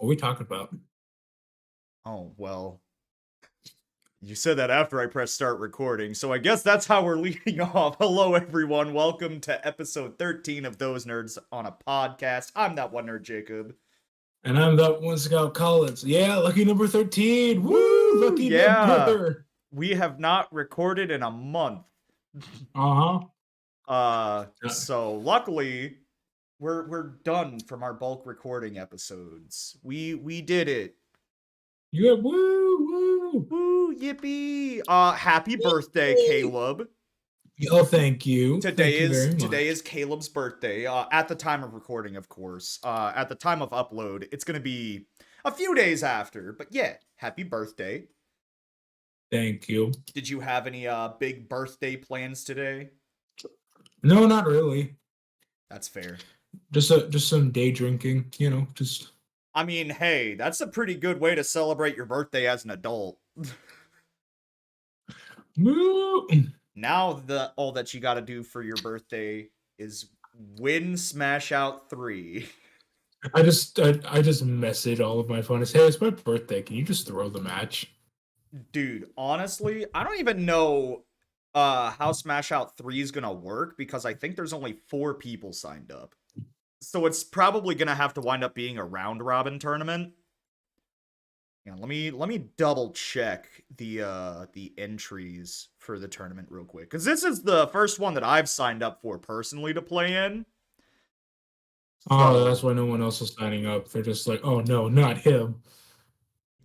What are we talking about? Oh, well, you said that after I pressed start recording, so I guess that's how we're leading off. Hello, everyone. Welcome to episode 13 of Those Nerds on a Podcast. I'm that one nerd, Jacob. And I'm that one Scout Collins. Yeah, lucky number 13. Woo! Woo! Lucky Yeah! number. We have not recorded in a month. Uh-huh. So luckily, we're done from our bulk recording episodes. We did it. Yeah, woo, woo. Woo, yippee! Happy birthday, Yay. Caleb. Oh, thank you. Today Thank you is very today much. is Caleb's birthday. At the time of recording, of course. At the time of upload, it's gonna be a few days after. But yeah, happy birthday. Thank you. Did you have any big birthday plans today? No, not really. That's fair. Just some day drinking, just I mean, hey, that's a pretty good way to celebrate your birthday as an adult. woo. Now all that you got to do for your birthday is win Smash Out 3. I just message all of my friends. Hey, it's my birthday. Can you just throw the match? Dude, honestly, I don't even know how Smash Out 3 is gonna work because I think there's only 4 people signed up. So it's probably gonna have to wind up being a round robin tournament. Yeah, let me double check the entries for the tournament real quick. Cause this is the first one that I've signed up for personally to play in. Oh, that's So why no one else is signing up. They're just like, oh no, not him.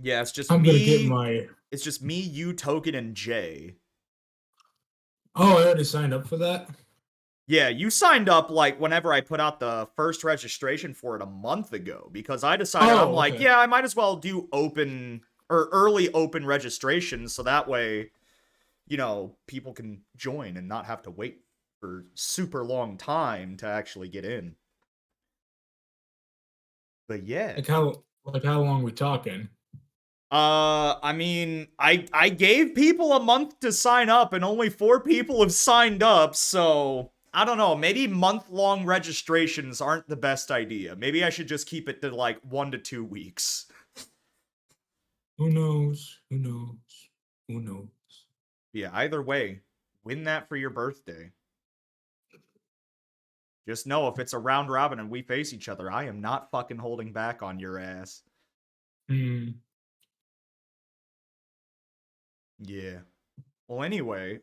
yeah, it's just I'm gonna get me. my It's just me, you, Token, and Jay. Oh, I already signed up for that. Yeah, you signed up like whenever I put out the first registration for it a month ago because I decided I'm Oh, like, okay. yeah, I might as well do open or early open registration so that way, people can join and not have to wait for super long time to actually get in. But yeah. Like how long we talking? I mean, I gave people a month to sign up and only 4 people have signed up, so I don't know, maybe month-long registrations aren't the best idea. Maybe I should just keep it to like 1 to 2 weeks. Who knows? Who knows? Who knows? Yeah, either way, win that for your birthday. Just know if it's a round robin and we face each other, I am not fucking holding back on your ass. Hmm. Yeah. Well, anyway,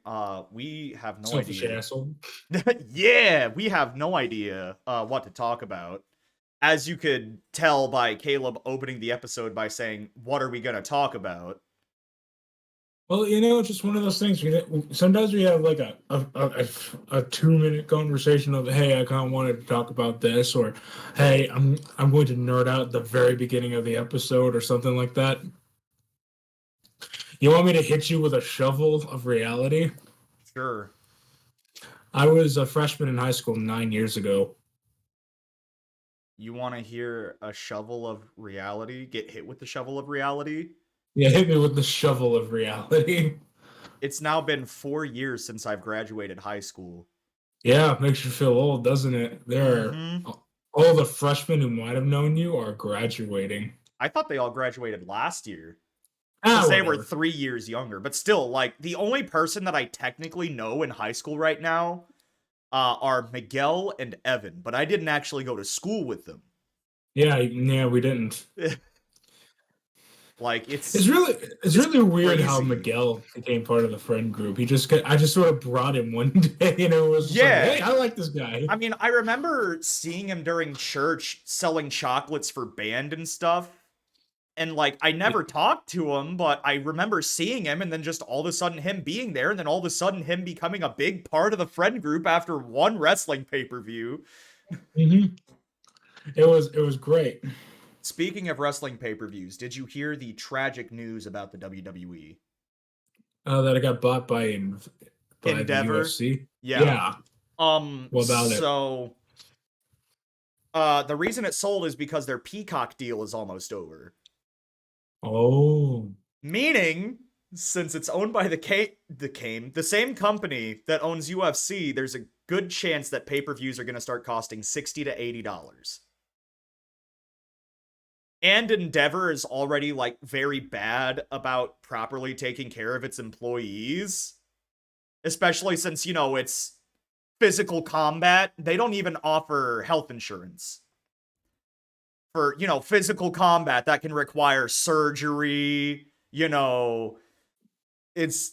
we have no Selfish idea. asshole. Yeah, we have no idea what to talk about. As you could tell by Caleb opening the episode by saying, "What are we gonna talk about?" Well, it's just one of those things. Sometimes we have like a 2 minute conversation of, hey, I kind of wanted to talk about this, or hey, I'm going to nerd out at the very beginning of the episode, or something like that. You want me to hit you with a shovel of reality? Sure. I was a freshman in high school 9 years ago. You want to hear a shovel of reality? Get hit with the shovel of reality? Yeah, hit me with the shovel of reality. It's now been 4 years since I've graduated high school. Yeah, makes you feel old, doesn't it? Mm-hmm. All the freshmen who might have known you are graduating. I thought they all graduated last year. Ah, Because they were whatever. 3 years younger. But still, like, the only person that I technically know in high school right now are Miguel and Evan, but I didn't actually go to school with them. Yeah, we didn't. Like It's really it's it's really weird how crazy. Miguel became part of the friend group. I just sort of brought him one day, and it was just like, Yeah. hey, I like this guy. I mean, I remember seeing him during church selling chocolates for band and stuff. And like I never talked to him, but I remember seeing him and then just all of a sudden him being there and then all of a sudden him becoming a big part of the friend group after one wrestling pay-per-view. Hmm. It was great. Speaking of wrestling pay-per-views, did you hear the tragic news about the WWE? That I got bought by the Endeavor? UFC. Yeah. Yeah. What about it? So the reason it sold is because their Peacock deal is almost over. Oh. Meaning, since it's owned by the same company that owns UFC, there's a good chance that pay-per-views are going to start costing $60 to $80. And Endeavor is already like very bad about properly taking care of its employees, especially since, it's physical combat. They don't even offer health insurance for, physical combat that can require surgery, it's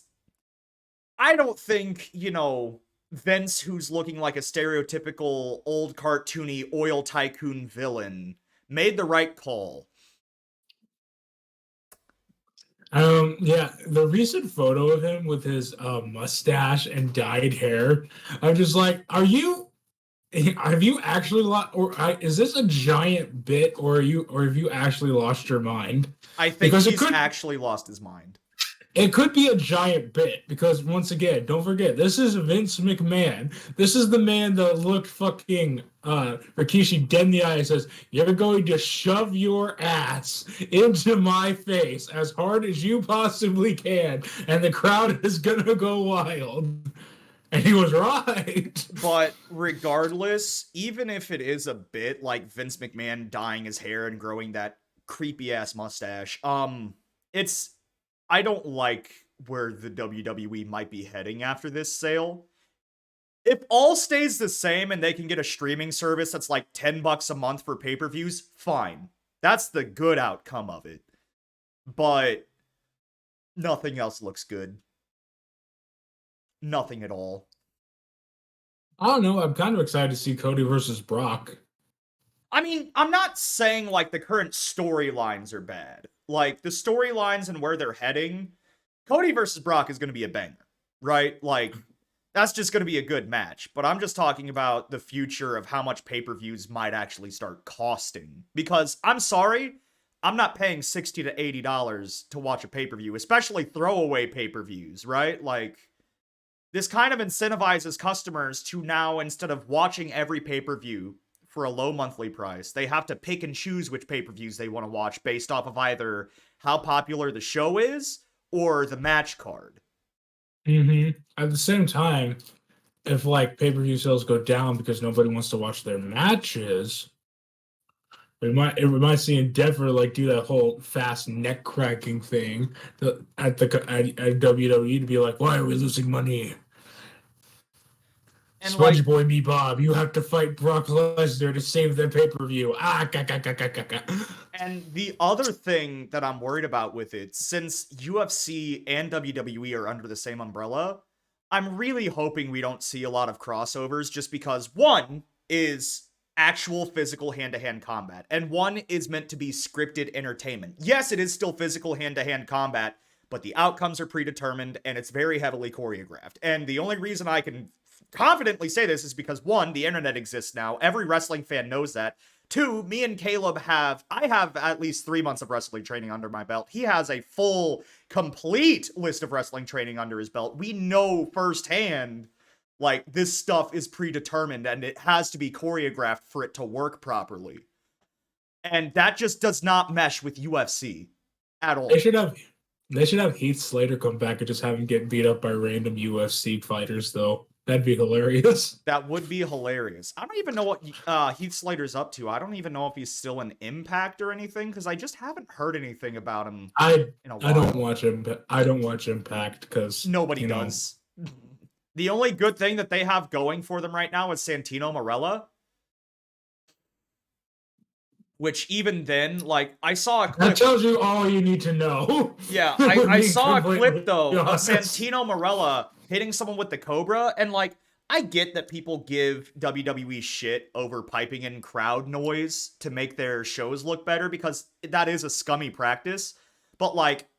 I don't think, Vince, who's looking like a stereotypical old cartoony oil tycoon villain, made the right call. Yeah, the recent photo of him with his mustache and dyed hair, I'm just like, have you actually lost, is this a giant bit, or have you actually lost your mind? I think Because he's actually lost his mind. it could be a giant bit, because once again, don't forget, this is Vince McMahon. This is the man that looked fucking Rikishi dead in the eye and says, "You're going to shove your ass into my face as hard as you possibly can, and the crowd is gonna go wild." And he was right. But regardless, even if it is a bit like Vince McMahon dyeing his hair and growing that creepy ass mustache, it's I don't like where the WWE might be heading after this sale. If all stays the same and they can get a streaming service that's like $10 a month for pay-per-views, fine. That's the good outcome of it. But nothing else looks good. Nothing at all. I don't know. I'm kind of excited to see Cody versus Brock. I mean, I'm not saying like the current storylines are bad. Like the storylines and where they're heading, Cody versus Brock is going to be a banger, right? Like that's just going to be a good match. But I'm just talking about the future of how much pay-per-views might actually start costing. Because I'm sorry, I'm not paying $60 to $80 to watch a pay-per-view, especially throwaway pay-per-views, right? Like this kind of incentivizes customers to now, instead of watching every pay-per-view for a low monthly price, they have to pick and choose which pay-per-views they want to watch based off of either how popular the show is or the match card. At the same time, if like pay-per-view sales go down because nobody wants to watch their matches, we might see Endeavor like do that whole fast neck cracking thing at WWE to be like, why are we losing money? And Sponge like, Boy Me Bob, you have to fight Brock Lesnar to save the pay-per-view. and the other thing that I'm worried about with it, since UFC and WWE are under the same umbrella, I'm really hoping we don't see a lot of crossovers just because one is actual physical hand-to-hand combat and one is meant to be scripted entertainment. Yes, it is still physical hand-to-hand combat, but the outcomes are predetermined and it's very heavily choreographed. And the only reason I can confidently say this is because one, the internet exists now. Every wrestling fan knows that. Two, me and Caleb I have at least 3 months of wrestling training under my belt. He has a full, complete list of wrestling training under his belt. We know firsthand, like, this stuff is predetermined and it has to be choreographed for it to work properly. And that just does not mesh with UFC at all. They should have Heath Slater come back and just have him get beat up by random UFC fighters, though. That'd be hilarious. That would be hilarious. I don't even know what Heath Slater's up to. I don't even know if he's still in Impact or anything because I just haven't heard anything about him. I don't watch him. I don't watch Impact because nobody does. The only good thing that they have going for them right now is Santino Marella. Which even then, like, I saw a clip. That tells you all you need to know. Yeah, I saw a clip, though, of Santino Marella hitting someone with the Cobra, and, like, I get that people give WWE shit over piping in crowd noise to make their shows look better, because that is a scummy practice, but, like,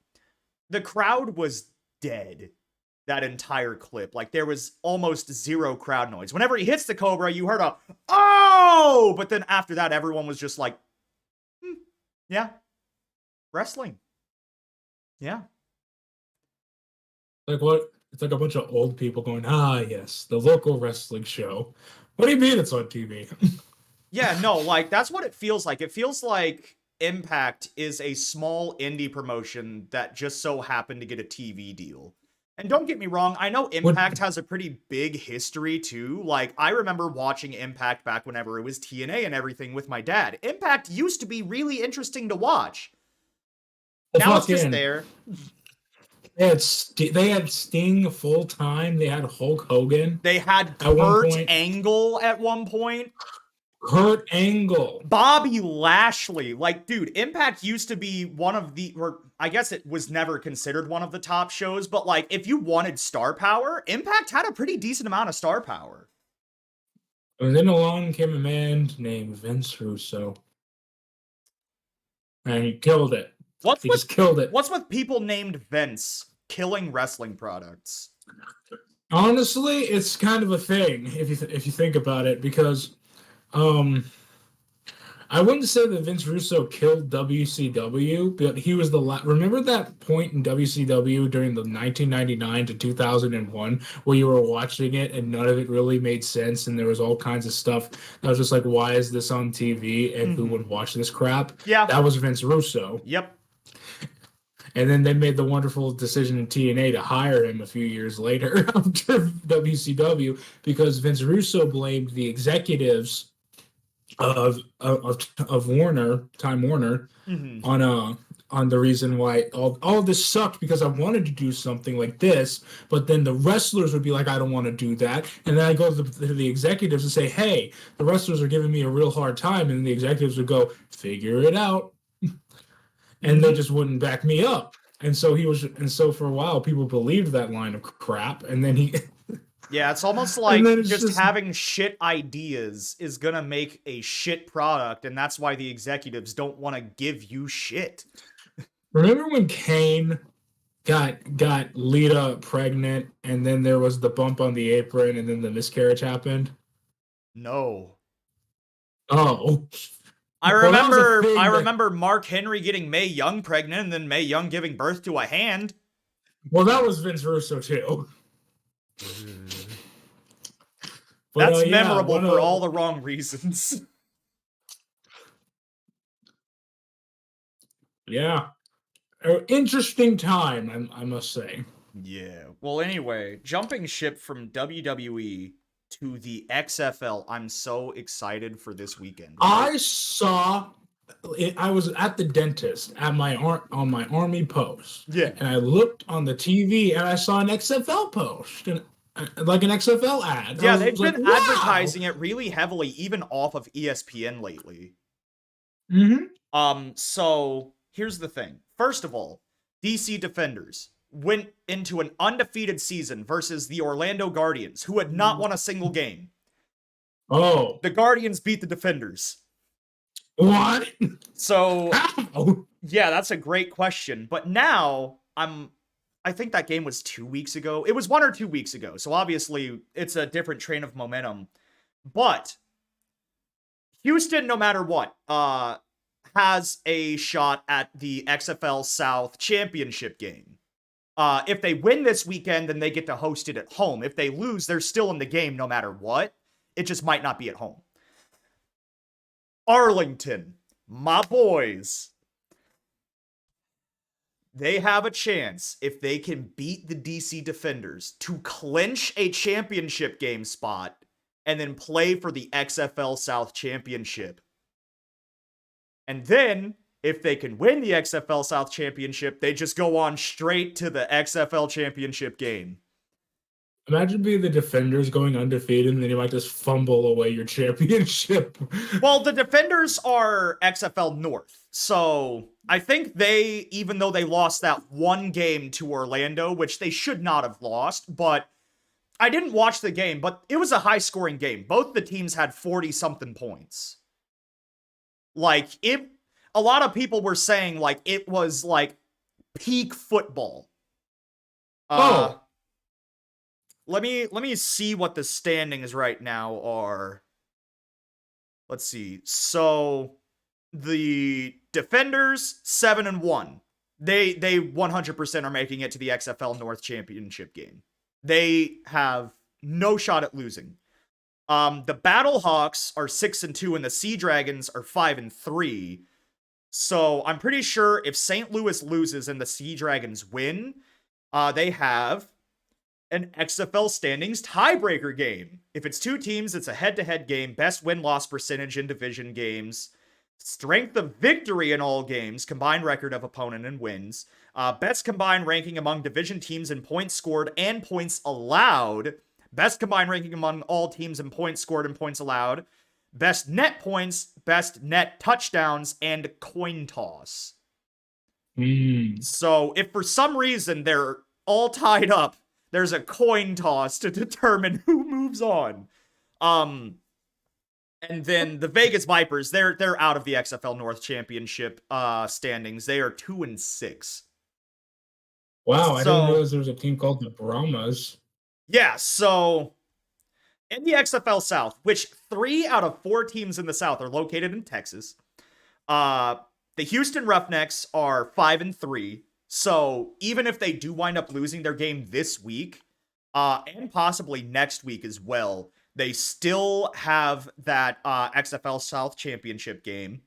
the crowd was dead that entire clip. Like, there was almost zero crowd noise. Whenever he hits the Cobra, you heard a, oh! But then after that, everyone was just like, yeah. Wrestling. Yeah. Like what? It's like a bunch of old people going, ah, yes, the local wrestling show. What do you mean it's on TV? Yeah, no, like, that's what it feels like. It feels like Impact is a small indie promotion that just so happened to get a TV deal. And don't get me wrong, I know What? Impact has a pretty big history too. Like, I remember watching Impact back whenever it was TNA and everything with my dad. Impact used to be really interesting to watch. The Now it's just fucking there. they had Sting full time. They had Hulk Hogan They had at one Kurt point. Angle at one point. Kurt Angle. Bobby Lashley. Like, dude, Impact used to be one of the, or I guess it was never considered one of the top shows, but like, if you wanted star power, Impact had a pretty decent amount of star power. And then along came a man named Vince Russo. And he killed it. He just killed it. What's with people named Vince killing wrestling products? Honestly, it's kind of a thing if you think about it, because I wouldn't say that Vince Russo killed WCW, but he was the remember that point in WCW during the 1999 to 2001 where you were watching it and none of it really made sense, and there was all kinds of stuff that was just like, why is this on TV and who would watch this crap? Yeah. That was Vince Russo. Yep. And then they made the wonderful decision in TNA to hire him a few years later after WCW, because Vince Russo blamed the executives of Warner, Time Warner, on the reason why all of this sucked, because I wanted to do something like this, but then the wrestlers would be like, I don't want to do that. And then I go to the executives and say, hey, the wrestlers are giving me a real hard time. And the executives would go, figure it out. And they just wouldn't back me up. And so for a while, people believed that line of crap. And then yeah, it's almost like just having shit ideas is gonna make a shit product, and that's why the executives don't want to give you shit. Remember when Kane got Lita pregnant, and then there was the bump on the apron, and then the miscarriage happened? No. Oh. I remember Mark Henry getting Mae Young pregnant, and then Mae Young giving birth to a hand. Well, that was Vince Russo too. But, that's memorable for all the wrong reasons. Yeah. Interesting time, I must say. Yeah. Well, anyway, jumping ship from WWE to the XFL, I'm so excited for this weekend. Right? I was at the dentist on my army post. Yeah. And I looked on the TV and I saw an XFL post. And like an XFL ad. Yeah, they've been advertising it really heavily, even off of ESPN lately. So here's the thing. First of all, DC Defenders went into an undefeated season versus the Orlando Guardians, who had not won a single game. Oh. The Guardians beat the Defenders. What? So, yeah, that's a great question. But now, I think that game was 2 weeks ago. It was 1 or 2 weeks ago. So obviously, it's a different train of momentum. But Houston, no matter what, has a shot at the XFL South Championship game. If they win this weekend, then they get to host it at home. If they lose, they're still in the game no matter what. It just might not be at home. Arlington, my boys. They have a chance, if they can beat the DC Defenders, to clinch a championship game spot and then play for the XFL South Championship. And then, if they can win the XFL South Championship, they just go on straight to the XFL Championship game. Imagine being the Defenders going undefeated, and then you might just fumble away your championship. Well, the Defenders are XFL North, so I think they, even though they lost that one game to Orlando, which they should not have lost, but I didn't watch the game, but it was a high-scoring game. Both the teams had 40-something points. Like, a lot of people were saying, like, it was, like, peak football. Let me see what the standings right now are. Let's see. So, the Defenders, 7-1. They 100% are making it to the XFL North Championship game. They have no shot at losing. The Battlehawks are 6-2 and the Sea Dragons are 5-3. So I'm pretty sure if St. Louis loses and the Sea Dragons win, they have an XFL standings tiebreaker game. If it's two teams, it's a head-to-head game, best win-loss percentage in division games, strength of victory in all games, combined record of opponent and wins, best combined ranking among division teams in points scored and points allowed, best combined ranking among all teams in points scored and points allowed, best net points, best net touchdowns, and coin toss. So if for some reason they're all tied up, there's a coin toss to determine who moves on. And then the Vegas Vipers, they're out of the XFL North Championship standings. They are 2-6. Wow, I didn't realize there was a team called the Brahmas. Yeah, so in the XFL South, which 3 out of 4 teams in the South are located in Texas, the Houston Roughnecks are 5-3. So even if they do wind up losing their game this week, and possibly next week as well, they still have that XFL South Championship game.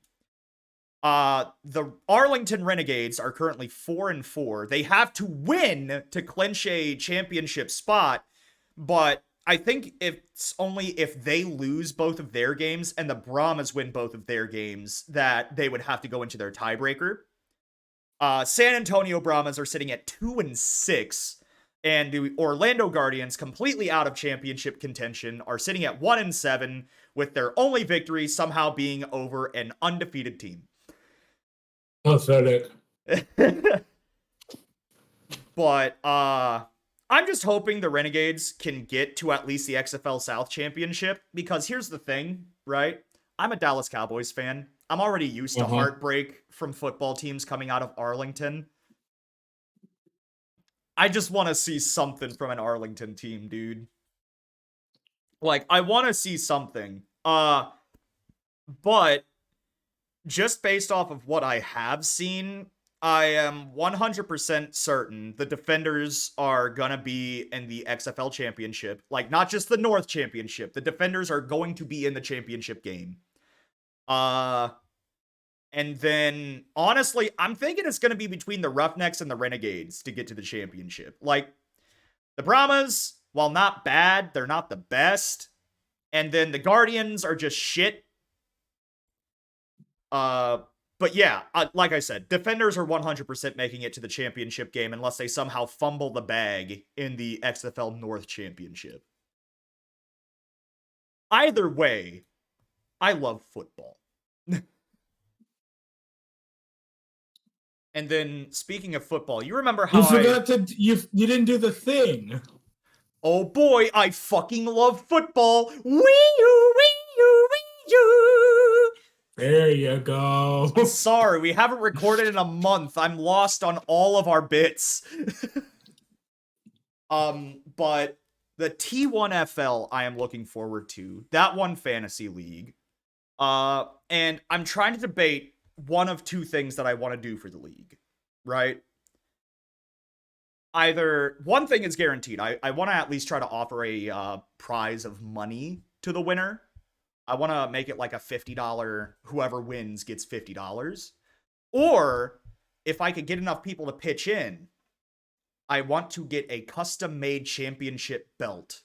The Arlington Renegades are currently 4-4. They have to win to clinch a championship spot, but I think it's only if they lose both of their games and the Brahmas win both of their games that they would have to go into their tiebreaker. San Antonio Brahmas are sitting at 2-6, and the Orlando Guardians, completely out of championship contention, are sitting at 1-7, with their only victory somehow being over an undefeated team. Pathetic. But I'm just hoping the Renegades can get to at least the XFL South Championship, because here's the thing, right? I'm a Dallas Cowboys fan. I'm already used to heartbreak from football teams coming out of Arlington. I just want to see something from an Arlington team, dude. Like, I want to see something. But just based off of what I have seen, I am 100% certain the Defenders are gonna be in the XFL Championship. Like, not just the North Championship. The Defenders are going to be in the championship game. And then, honestly, I'm thinking it's going to be between the Roughnecks and the Renegades to get to the championship. Like, the Brahmas, while not bad, they're not the best. And then the Guardians are just shit. But yeah, like I said, Defenders are 100% making it to the championship game unless they somehow fumble the bag in the XFL North Championship. Either way, I love football. And then, speaking of football, you remember how you didn't do the thing. Oh boy, I fucking love football. Wee-oo, wee-oo, wee-oo. There you go. Sorry, we haven't recorded in a month. I'm lost on all of our bits. But the T1FL I am looking forward to. That one fantasy league. And I'm trying to debate one of two things that I want to do for the league, right? Either one thing is guaranteed. I want to at least try to offer a prize of money to the winner. I want to make it like a $50, whoever wins gets $50. Or if I could get enough people to pitch in, I want to get a custom-made championship belt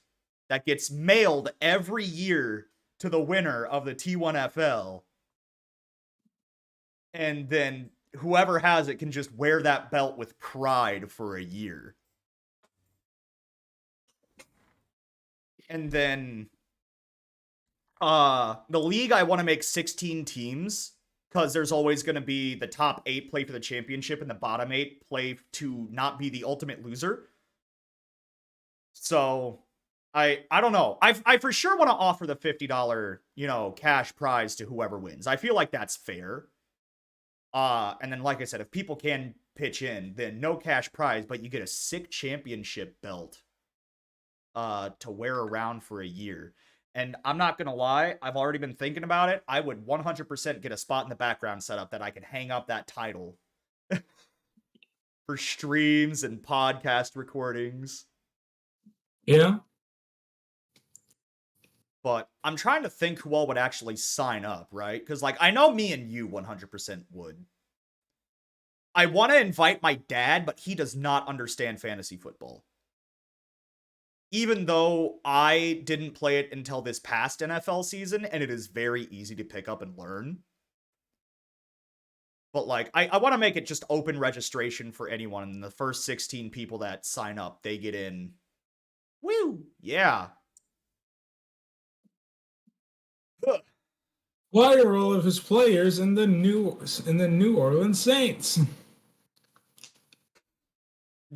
that gets mailed every year to the winner of the T1FL. And then whoever has it can just wear that belt with pride for a year. And then the league, I want to make 16 teams, because there's always going to be the top 8 play for the championship and the bottom 8 play to not be the ultimate loser. So I don't know. I for sure want to offer the $50, cash prize to whoever wins. I feel like that's fair. And then, like I said, if people can pitch in, then no cash prize, but you get a sick championship belt to wear around for a year. And I'm not going to lie, I've already been thinking about it. I would 100% get a spot in the background set up that I can hang up that title for streams and podcast recordings. Yeah. But I'm trying to think who all would actually sign up, right? Because, I know me and you 100% would. I want to invite my dad, but he does not understand fantasy football. even though I didn't play it until this past NFL season, and it is very easy to pick up and learn. But like, I want to make it just open registration for anyone, and the first 16 people that sign up, they get in. Woo! Yeah. Why are all of his players in the New Orleans Saints?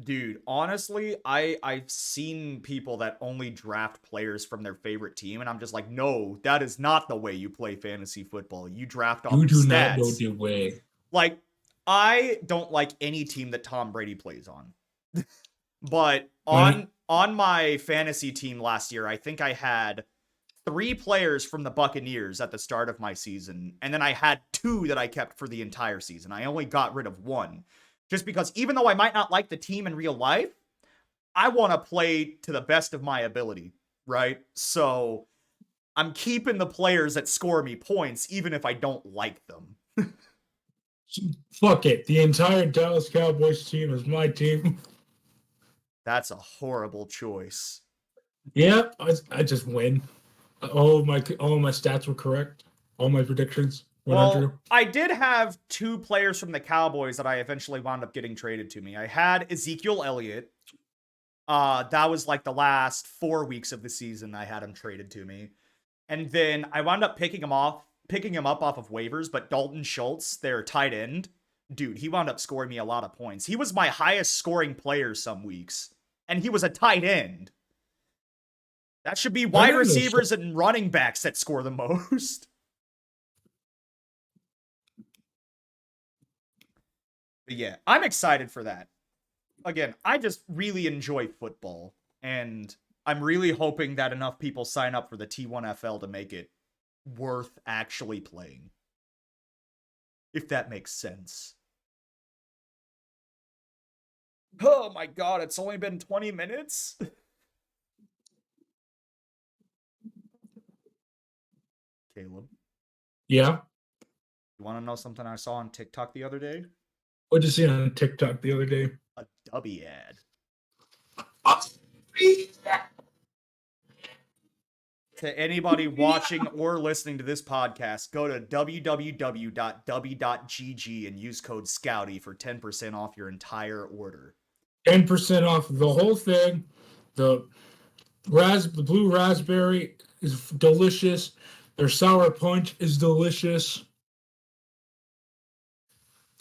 Dude, honestly, I've seen people that only draft players from their favorite team, and I'm just like, no, that is not the way you play fantasy football. You draft off You of do not know stats. the way. Like, I don't like any team that Tom Brady plays on. But on my fantasy team last year, I think I had 3 players from the Buccaneers at the start of my season, and then I had 2 that I kept for the entire season. I only got rid of 1. Just because even though I might not like the team in real life, I want to play to the best of my ability, right? So I'm keeping the players that score me points, even if I don't like them. Fuck it. The entire Dallas Cowboys team is my team. That's a horrible choice. Yeah, I just win. All of my stats were correct. All my predictions went Well, untrue. I did have 2 players from the Cowboys that I eventually wound up getting traded to me. I had Ezekiel Elliott. That was like the last 4 weeks of the season I had him traded to me. And then I wound up picking him up off of waivers, but Dalton Schultz, their tight end, dude, he wound up scoring me a lot of points. He was my highest scoring player some weeks, and he was a tight end. That should be wide receivers and running backs that score the most. But yeah, I'm excited for that. Again, I just really enjoy football, and I'm really hoping that enough people sign up for the T1FL to make it worth actually playing. If that makes sense. Oh my god, it's only been 20 minutes? Caleb. Yeah. You want to know something I saw on TikTok the other day? What'd you see on TikTok the other day? A Dubby ad. To anybody watching or listening to this podcast, go to www.dubby.gg and use code SCOUTY for 10% off your entire order. 10% off the whole thing. The blue raspberry is delicious. Their sour punch is delicious.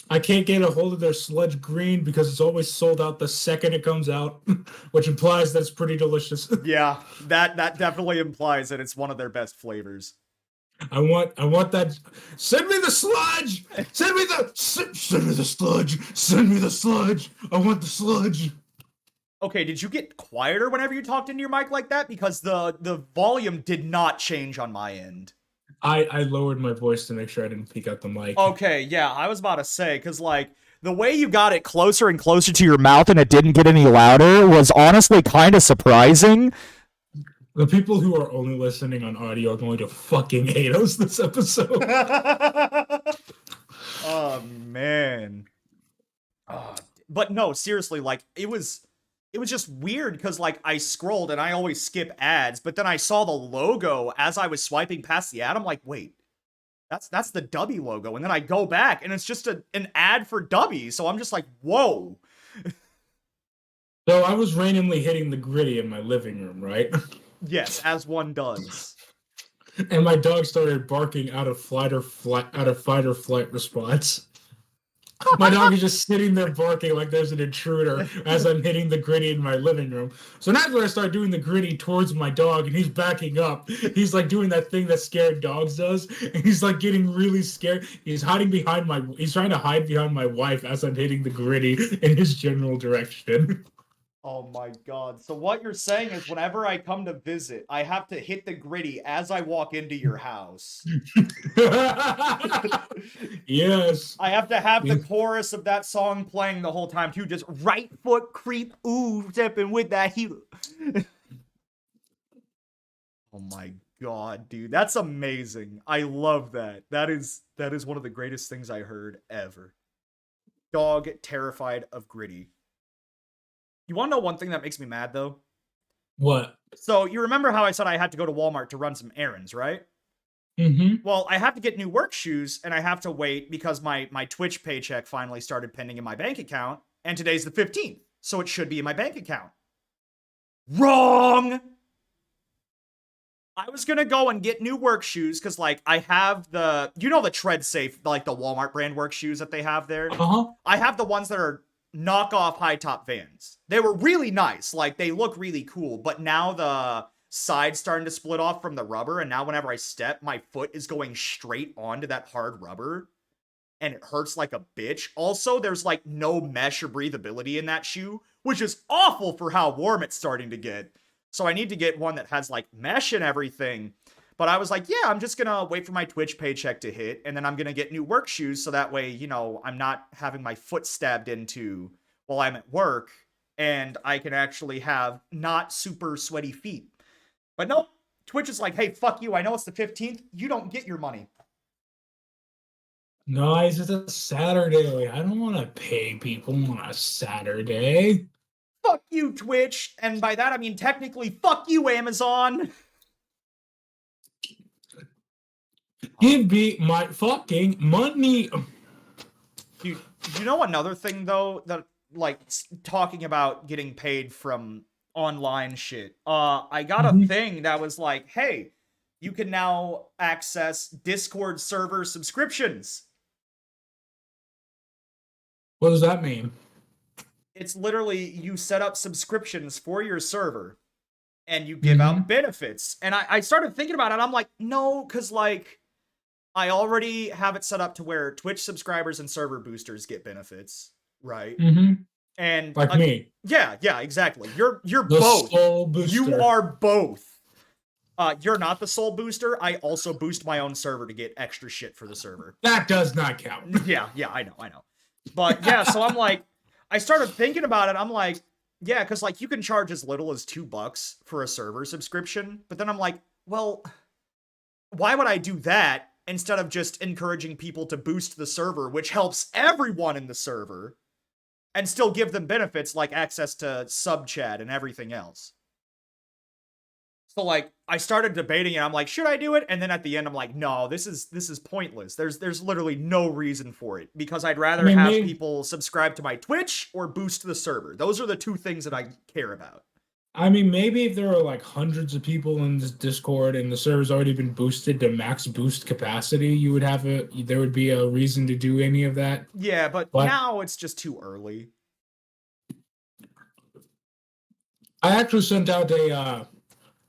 I can't get a hold of their sludge green because it's always sold out the second it comes out, which implies that it's pretty delicious. Yeah, that definitely implies that it's one of their best flavors. I want that. Send me the sludge. Send me the sludge. Send me the sludge. I want the sludge. Okay, did you get quieter whenever you talked into your mic like that? Because the volume did not change on my end. I lowered my voice to make sure I didn't peek out the mic. Okay, yeah, I was about to say, because, like, the way you got it closer and closer to your mouth and it didn't get any louder was honestly kind of surprising. The people who are only listening on audio are going to fucking hate us this episode. Oh, man. But no, seriously, like, it was just weird because, like, I scrolled and I always skip ads, but then I saw the logo as I was swiping past the ad. I'm like, wait, that's the Dubby logo. And then I go back and it's just an ad for Dubby. So I'm just like, whoa. So I was randomly hitting the gritty in my living room, right? Yes, as one does. And my dog started barking out of fight or flight response. My dog is just sitting there barking like there's an intruder as I'm hitting the gritty in my living room. So naturally, I start doing the gritty towards my dog, and he's backing up. He's like doing that thing that scared dogs does, and he's like getting really scared. He's trying to hide behind my wife as I'm hitting the gritty in his general direction. Oh my god. So what you're saying is whenever I come to visit, I have to hit the gritty as I walk into your house. Yes. I have to have the chorus of that song playing the whole time too. Just right foot creep, ooh, stepping with that heel. Oh my god, dude. That's amazing. I love that. That is one of the greatest things I heard ever. Dog terrified of gritty. You want to know one thing that makes me mad, though? What? So you remember how I said I had to go to Walmart to run some errands, right? Mm-hmm. Well, I have to get new work shoes, and I have to wait because my Twitch paycheck finally started pending in my bank account, and today's the 15th, so it should be in my bank account. Wrong! I was gonna go and get new work shoes because, like, I have the Tread Safe, like the Walmart brand work shoes that they have there. Uh-huh. I have the ones that are knockoff high top Vans. They were really nice, like they look really cool, but now the side's starting to split off from the rubber, and now whenever I step, my foot is going straight onto that hard rubber, and it hurts like a bitch. Also, there's like no mesh or breathability in that shoe, which is awful for how warm it's starting to get. So I need to get one that has like mesh and everything. But I was like, yeah, I'm just gonna wait for my Twitch paycheck to hit, and then I'm gonna get new work shoes so that way, I'm not having my foot stabbed into while I'm at work, and I can actually have not super sweaty feet. But nope, Twitch is like, hey, fuck you, I know it's the 15th, you don't get your money. Nice, it's a Saturday. I don't want to pay people on a Saturday. Fuck you, Twitch, and by that I mean technically, fuck you, Amazon. Give me my fucking money. Dude, you know another thing though that like talking about getting paid from online shit. I got a thing that was like, hey, you can now access Discord server subscriptions. What does that mean? It's literally you set up subscriptions for your server and you give out benefits. And I started thinking about it. I'm like, no, because like I already have it set up to where Twitch subscribers and server boosters get benefits, right? And like me. Yeah, exactly. You're the both. Soul booster. You are both. You're not the soul booster. I also boost my own server to get extra shit for the server. That does not count. Yeah, I know. But yeah, so I'm like, I started thinking about it. I'm like, yeah, because like you can charge as little as $2 for a server subscription. But then I'm like, well, why would I do that instead of just encouraging people to boost the server, which helps everyone in the server, and still give them benefits like access to sub chat and everything else? So like I started debating it. I'm like, should I do it? And then at the end, I'm like, no, this is pointless. There's literally no reason for it because I'd rather have people subscribe to my Twitch or boost the server. Those are the two things that I care about. I mean, maybe if there are like hundreds of people in this Discord and the server's already been boosted to max boost capacity, there would be a reason to do any of that. Yeah, but now it's just too early. I actually sent out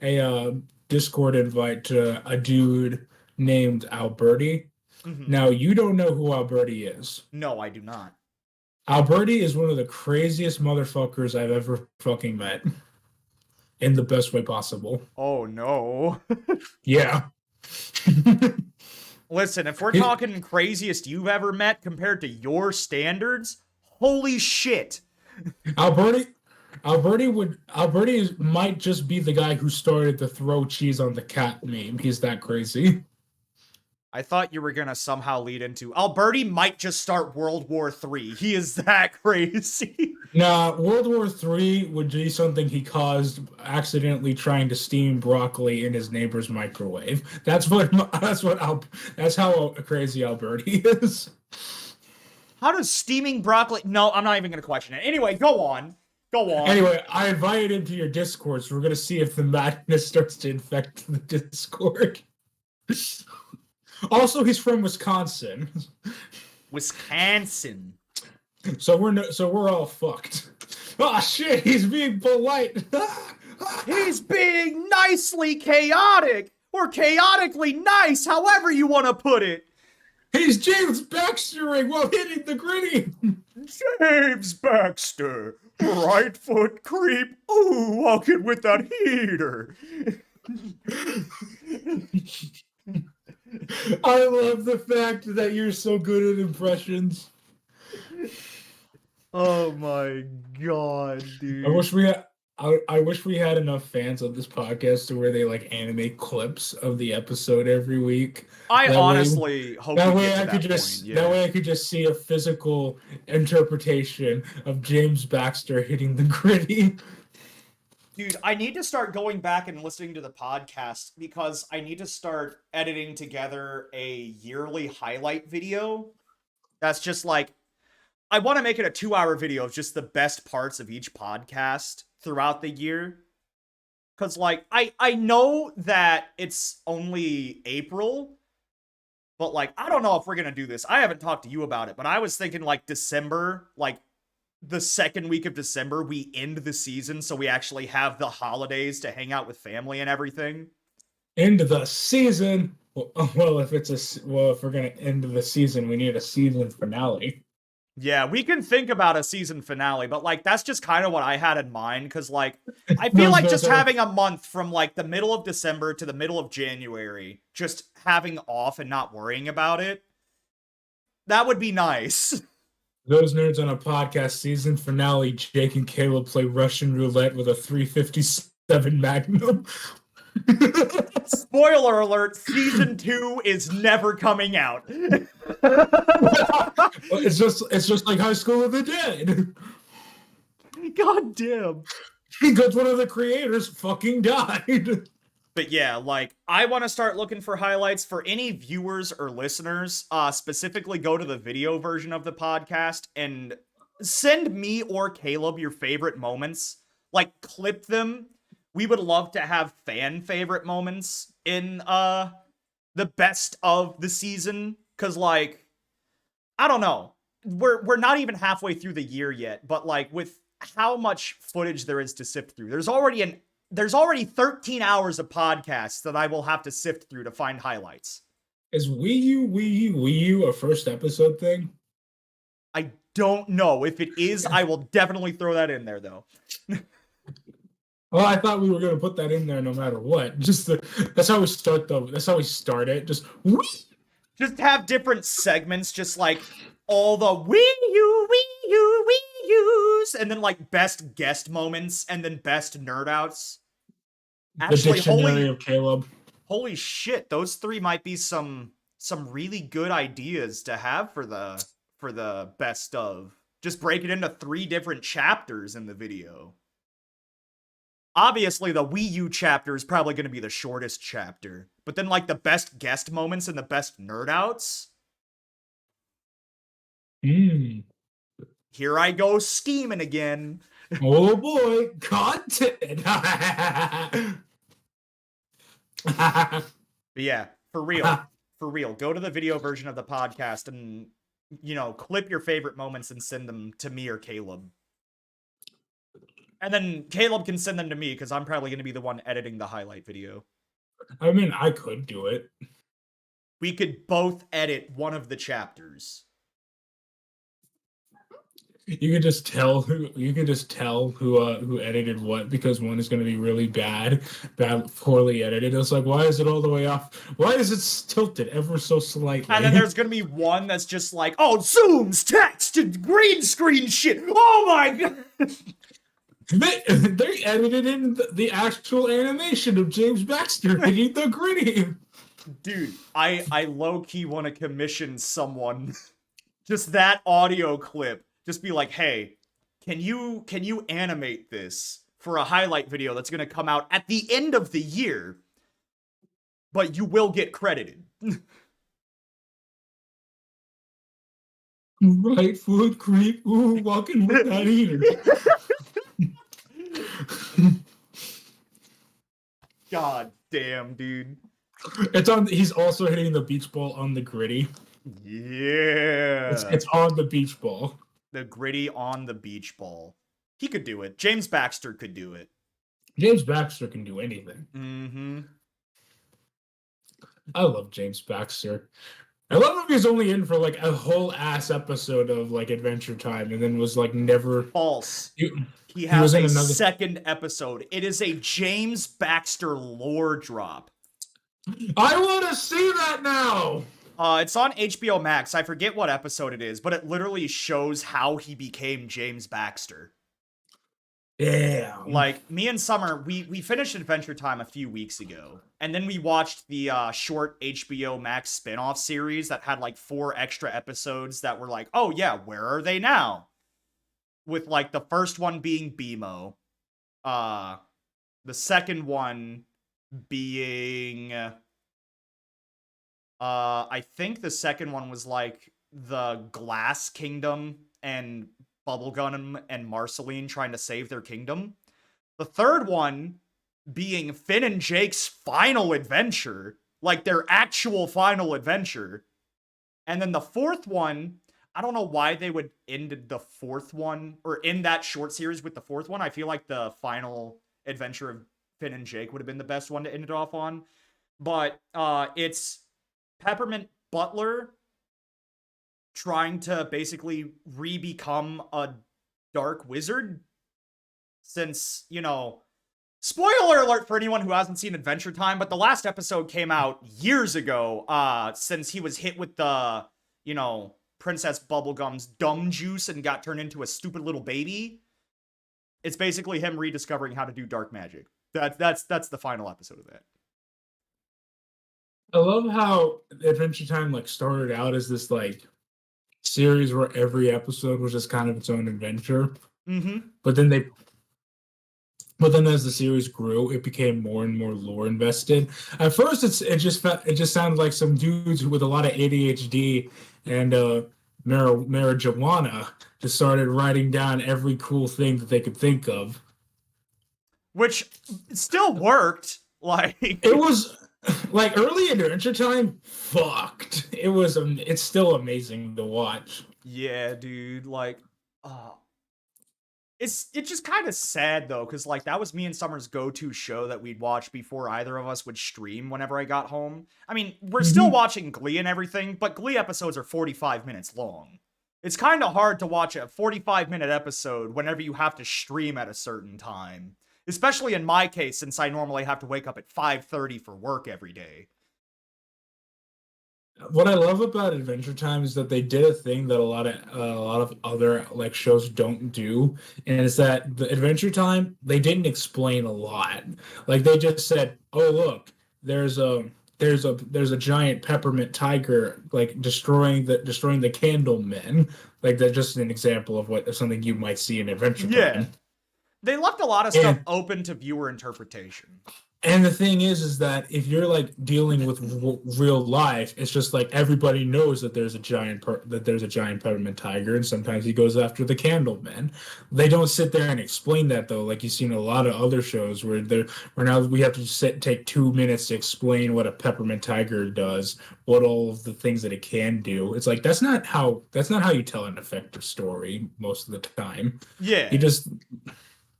a Discord invite to a dude named Alberti. Now, you don't know who Alberti is. No, I do not. Alberti is one of the craziest motherfuckers I've ever fucking met. In the best way possible. Oh, no. Yeah. Listen, if we're talking craziest you've ever met compared to your standards, holy shit. Alberti might just be the guy who started the throw cheese on the cat meme. He's that crazy. I thought you were gonna somehow lead into Alberti might just start World War III. He is that crazy. Nah, World War III would be something he caused accidentally trying to steam broccoli in his neighbor's microwave. That's how crazy Alberti is. How does steaming broccoli? No, I'm not even gonna question it. Anyway, go on. Anyway, I invited him to your Discord, so we're gonna see if the madness starts to infect the Discord. Also, he's from Wisconsin. So we're all fucked. Oh shit, he's being polite. He's being nicely chaotic, or chaotically nice, however you want to put it. He's James Baxtering while hitting the gritty. James Baxter, right foot creep. Ooh, walking with that heater. I love the fact that you're so good at impressions. Oh my god, dude. I wish we had enough fans of this podcast to where they like animate clips of the episode every week. I honestly hope that way I could just see a physical interpretation of James Baxter hitting the gritty. Dude, I need to start going back and listening to the podcast because I need to start editing together a yearly highlight video. That's just like, I want to make it a 2-hour video of just the best parts of each podcast throughout the year. Cause like I know that it's only April, but like I don't know if we're gonna do this. I haven't talked to you about it, but I was thinking like December, like the second week of December, we end the season so we actually have the holidays to hang out with family and everything. End of the season. Well, if we're gonna end the season, we need a season finale. Yeah, we can think about a season finale, but like that's just kind of what I had in mind because like I No, feel like no, just no. having a month from like the middle of December to the middle of January, just having off and not worrying about it, that would be nice. Those nerds on a podcast season finale. Jake and Caleb play Russian roulette with a 357 Magnum. Spoiler alert, season 2 is never coming out. It's just like High School of the Dead. God damn. Because one of the creators fucking died. But yeah, like, I want to start looking for highlights for any viewers or listeners. Specifically, go to the video version of the podcast and send me or Caleb your favorite moments. Like, clip them. We would love to have fan favorite moments in the best of the season. Cause like, I don't know. We're not even halfway through the year yet, but like with how much footage there is to sift through, there's already 13 hours of podcasts that I will have to sift through to find highlights. Is Wii U a first episode thing? I don't know. If it is, I will definitely throw that in there though. Well, I thought we were gonna put that in there no matter what. That's how we start though. That's how we start it. Just have different segments, just like all the Wii U's, and then like best guest moments, and then best nerd outs. the dictionary of Caleb. Holy shit, those 3 might be some really good ideas to have for the best of. Just break it into 3 different chapters in the video. Obviously, the Wii U chapter is probably going to be the shortest chapter. But then, like, the best guest moments and the best nerd outs. Mm. Here I go scheming again. Oh boy, content. But yeah, for real, go to the video version of the podcast and, you know, clip your favorite moments and send them to me or Caleb. And then Caleb can send them to me because I'm probably going to be the one editing the highlight video. I mean, I could do it. We could both edit one of the chapters. You could just tell who edited what because one is going to be really bad, poorly edited. It's like, why is it all the way off? Why is it tilted ever so slightly? And then there's going to be one that's just like, oh, zooms, text, and green screen shit. Oh my god. They edited in the actual animation of James Baxter hitting the gritty. Dude, I low-key want to commission someone. Just that audio clip. Just be like, hey, can you animate this for a highlight video that's going to come out at the end of the year, but you will get credited. Right foot creep. Ooh, walking with that eater. God damn, dude. It's on. He's also hitting the beach ball on the gritty. Yeah. It's on the beach ball. The gritty on the beach ball. He could do it. James Baxter could do it. James Baxter can do anything. Mm-hmm. I love James Baxter. I love if he's only in for like a whole ass episode of like Adventure Time and then was like never false. He was has in a another second episode. It is a James Baxter lore drop. I want to see that now. It's on HBO Max. I forget what episode it is, but it literally shows how he became James Baxter. Yeah. Like, me and Summer, we finished Adventure Time a few weeks ago, and then we watched the short HBO Max spin-off series that had like 4 extra episodes that were like, oh yeah, where are they now? With like the first one being BMO, The second one being I think the second one was like the Glass Kingdom and Bubblegum and Marceline trying to save their kingdom. The third one being Finn and Jake's final adventure, like their actual final adventure. And then the fourth one, I don't know why they would end the fourth one or end that short series with the fourth one. I feel like the final adventure of Finn and Jake would have been the best one to end it off on. But it's Peppermint Butler trying to basically re-become a dark wizard. Since, you know, spoiler alert for anyone who hasn't seen Adventure Time, but the last episode came out years ago, since he was hit with the, you know, Princess Bubblegum's dumb juice and got turned into a stupid little baby. It's basically him rediscovering how to do dark magic. That's the final episode of that. I love how Adventure Time like started out as this like series where every episode was just kind of its own adventure. Mm-hmm. But then as the series grew, it became more and more lore invested. At first, it just sounded like some dudes with a lot of ADHD and marijuana just started writing down every cool thing that they could think of. Which still worked. Like it was like early Adventure Time fucked. It's still amazing to watch. Yeah, dude. Like, it's just kind of sad though, because like that was me and Summer's go-to show that we'd watch before either of us would stream whenever I got home. I mean, we're still watching Glee and everything, but Glee episodes are 45 minutes long. It's kind of hard to watch a 45-minute episode whenever you have to stream at a certain time. Especially in my case, since I normally have to wake up at 5:30 for work every day. What I love about Adventure Time is that they did a thing that a lot of other like shows don't do, and it's that the Adventure Time they didn't explain a lot. Like they just said, "Oh look, there's a giant peppermint tiger like destroying the Candlemen." Like that's just an example of something you might see in Adventure Time. They left a lot of stuff open to viewer interpretation. And the thing is that if you're like dealing with real life, it's just like everybody knows that there's a giant peppermint tiger, and sometimes he goes after the Candlemen. They don't sit there and explain that though, like you've seen a lot of other shows where now we have to take 2 minutes to explain what a peppermint tiger does, what all of the things that it can do. It's like that's not how you tell an effective story most of the time. Yeah. You just.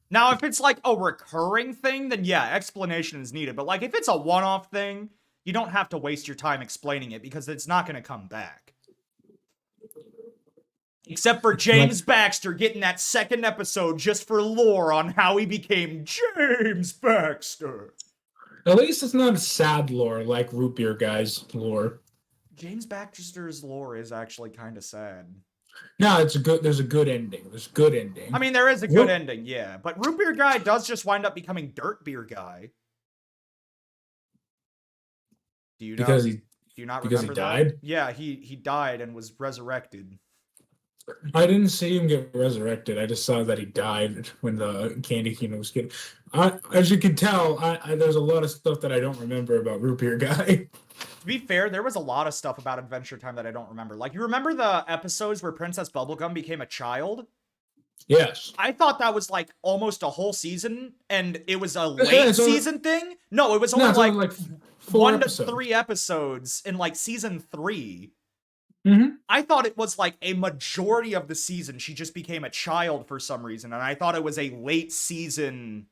Now, if it's like a recurring thing, then yeah, explanation is needed. But like if it's a one-off thing, you don't have to waste your time explaining it because it's not going to come back. Except for James Baxter getting that second episode just for lore on how he became James Baxter. At least it's not a sad lore like Root Beer Guy's lore. James Baxter's lore is actually kind of sad. No, there's a good ending. There's good ending. I mean, there is a good ending, yeah. But Root Beer Guy does just wind up becoming Dirt Beer Guy. Do you not remember he died? That? Yeah, he died and was resurrected. I didn't see him get resurrected. I just saw that he died when the Candy Kingdom was getting. As you can tell, there's a lot of stuff that I don't remember about Root Beer Guy. To be fair, there was a lot of stuff about Adventure Time that I don't remember. Like, you remember the episodes where Princess Bubblegum became a child? Yes. I thought that was, like, almost a whole season, and it was a late season thing? No, it was only, like 1 to 3 episodes in, like, season 3. Mm-hmm. I thought it was, like, a majority of the season she just became a child for some reason, and I thought it was a late season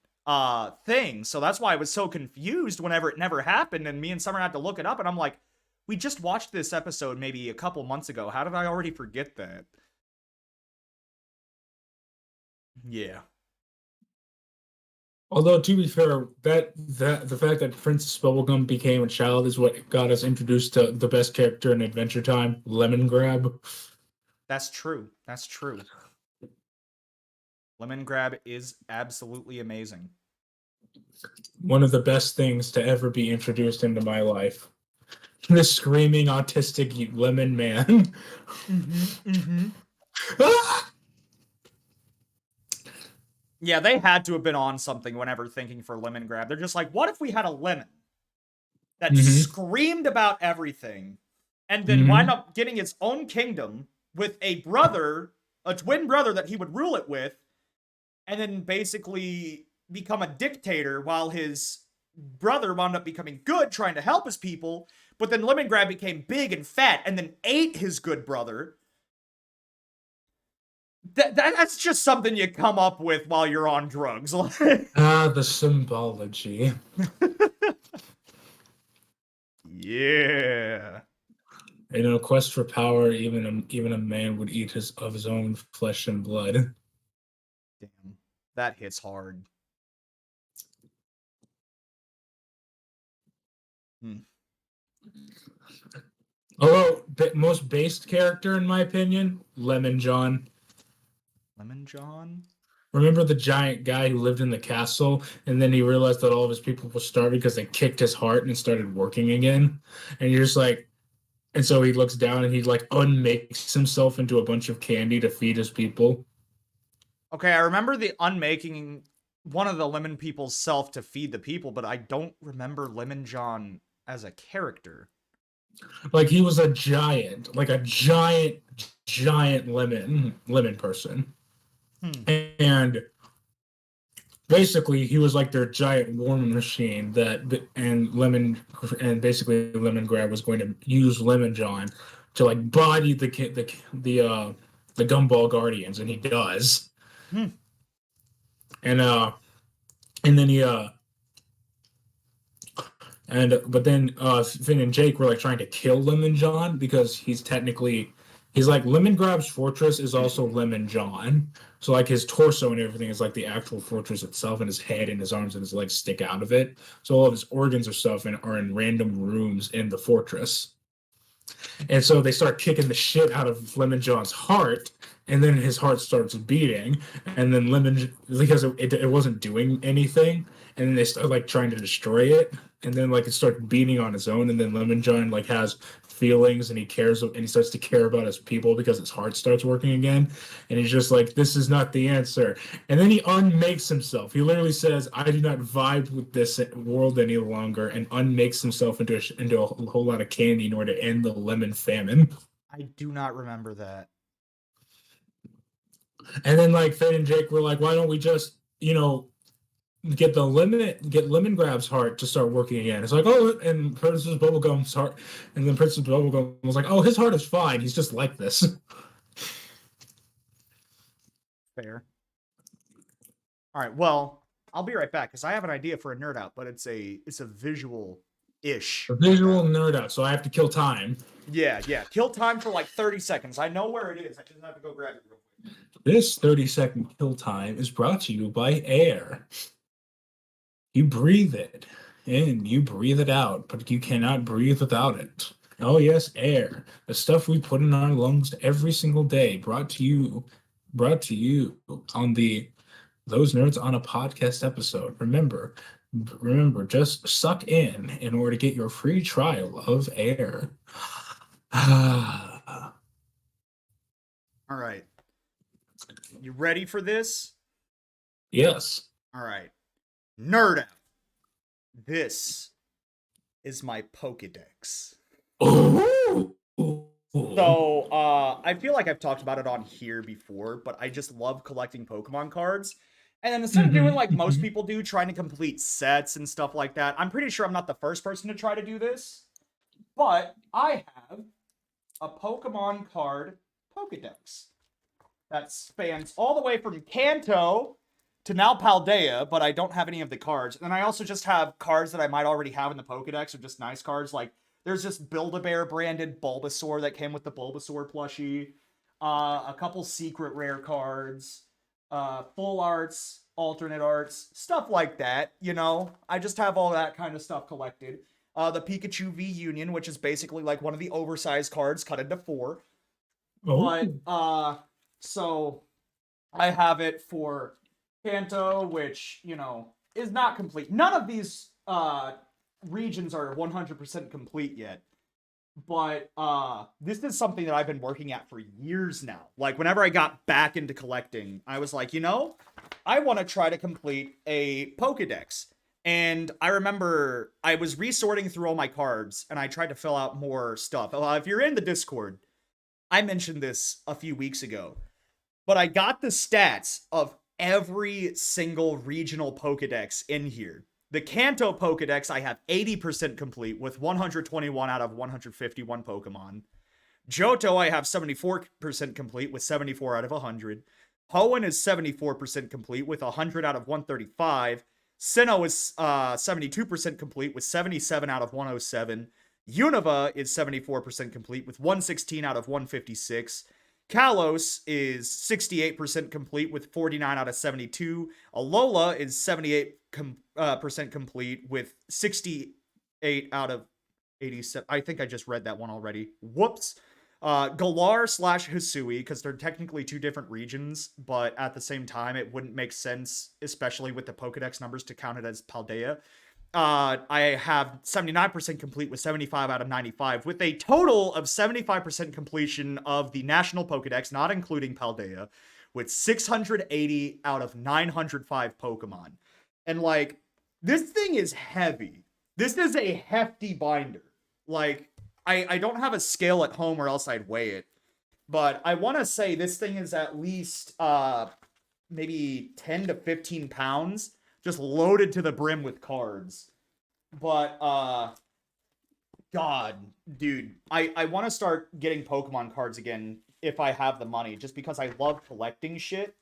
thing. So that's why I was so confused whenever it never happened, and me and Summer had to look it up, and I'm like, we just watched this episode maybe a couple months ago. How did I already forget that? Yeah. Although to be fair, that the fact that Princess Bubblegum became a child is what got us introduced to the best character in Adventure Time, Lemongrab. That's true. That's true. Lemongrab is absolutely amazing. One of the best things to ever be introduced into my life. The screaming autistic lemon man. Mm-hmm. Mm-hmm. Ah! Yeah, they had to have been on something whenever thinking for Lemongrab. They're just like, what if we had a lemon that Mm-hmm. screamed about everything and then wind Mm-hmm. up getting its own kingdom with a brother, a twin brother that he would rule it with, and then basically become a dictator while his brother wound up becoming good, trying to help his people. But then Lemongrab became big and fat and then ate his good brother. That's just something you come up with while you're on drugs. Ah, the symbology. Yeah. In a quest for power, even a man would eat his own flesh and blood. Damn. That hits hard. Hmm. Although most based character in my opinion, Lemon John. Lemon John? Remember the giant guy who lived in the castle, and then he realized that all of his people were starving because they kicked his heart and started working again. And you're just like, and so he looks down and he like unmakes himself into a bunch of candy to feed his people. Okay, I remember the unmaking one of the lemon people's self to feed the people, but I don't remember Lemon John as a character. Like he was a giant, like a giant lemon person. Hmm. And basically he was like their giant warming machine and basically Lemongrab was going to use Lemon John to like body the Gumball Guardians, and he does. Hmm. And and then he and but then Finn and Jake were like trying to kill Lemon John because he's like Lemongrab's fortress is also Lemon John. So like his torso and everything is like the actual fortress itself, and his head and his arms and his legs stick out of it. So all of his organs or stuff are in random rooms in the fortress. And so they start kicking the shit out of Lemon John's heart, and then his heart starts beating, and then because it wasn't doing anything, and then they start like trying to destroy it, and then like it starts beating on its own, and then Lemon John like has feelings and he cares and he starts to care about his people because his heart starts working again, and he's just like, this is not the answer. And then he unmakes himself. He literally says, I do not vibe with this world any longer, and unmakes himself into a whole lot of candy in order to end the lemon famine. I do not remember that. And then like Finn and Jake were like, why don't we just, get Lemongrab's heart to start working again? It's like, oh, and Princess Bubblegum's heart, and then Princess Bubblegum was like, oh, his heart is fine. He's just like this. Fair. All right, well, I'll be right back because I have an idea for a nerd out, but it's a visual ish. A visual nerd out, so I have to kill time. Yeah. Kill time for like 30 seconds. I know where it is. I just have to go grab it real quick. This 30-second kill time is brought to you by air. You breathe it in, you breathe it out, but you cannot breathe without it. Oh yes, air. The stuff we put in our lungs every single day, brought to you on the Those Nerds on a Podcast episode. Remember, just suck in order to get your free trial of air. All right. You ready for this? Yes. All right. Nerd out. This is my Pokedex. Oh. So, I feel like I've talked about it on here before, but I just love collecting Pokemon cards. And then instead of doing like most people do, trying to complete sets and stuff like that, I'm pretty sure I'm not the first person to try to do this. But I have a Pokemon card Pokedex that spans all the way from Kanto to now Paldea, but I don't have any of the cards. And I also just have cards that I might already have in the Pokedex, or just nice cards. Like, there's this Build-A-Bear branded Bulbasaur that came with the Bulbasaur plushie. A couple secret rare cards. Full arts, alternate arts, stuff like that, I just have all that kind of stuff collected. The Pikachu V Union, which is basically like one of the oversized cards cut into 4. Oh. But, so I have it for Kanto, which, is not complete. None of these regions are 100% complete yet. But this is something that I've been working at for years now. Like, whenever I got back into collecting, I was like, I want to try to complete a Pokedex. And I remember I was resorting through all my cards and I tried to fill out more stuff. If you're in the Discord, I mentioned this a few weeks ago, but I got the stats of every single regional Pokedex in here. The Kanto Pokedex, I have 80% complete with 121 out of 151 Pokemon. Johto, I have 74% complete with 74 out of 100. Hoenn is 74% complete with 100 out of 135. Sinnoh is 72% complete with 77 out of 107. Unova is 74% complete with 116 out of 156. Kalos is 68% complete with 49 out of 72. Alola is 78% complete with 68 out of 87. I think I just read that one already. Whoops. Galar slash Hisui, because they're technically two different regions, but at the same time, it wouldn't make sense, especially with the Pokedex numbers, to count it as Paldea. I have 79% complete with 75 out of 95, with a total of 75% completion of the National Pokedex, not including Paldea, with 680 out of 905 Pokemon. And, like, this thing is heavy. This is a hefty binder. Like, I don't have a scale at home or else I'd weigh it. But I want to say this thing is at least maybe 10 to 15 pounds, just loaded to the brim with cards. But, God, dude, I want to start getting Pokemon cards again if I have the money, just because I love collecting shit.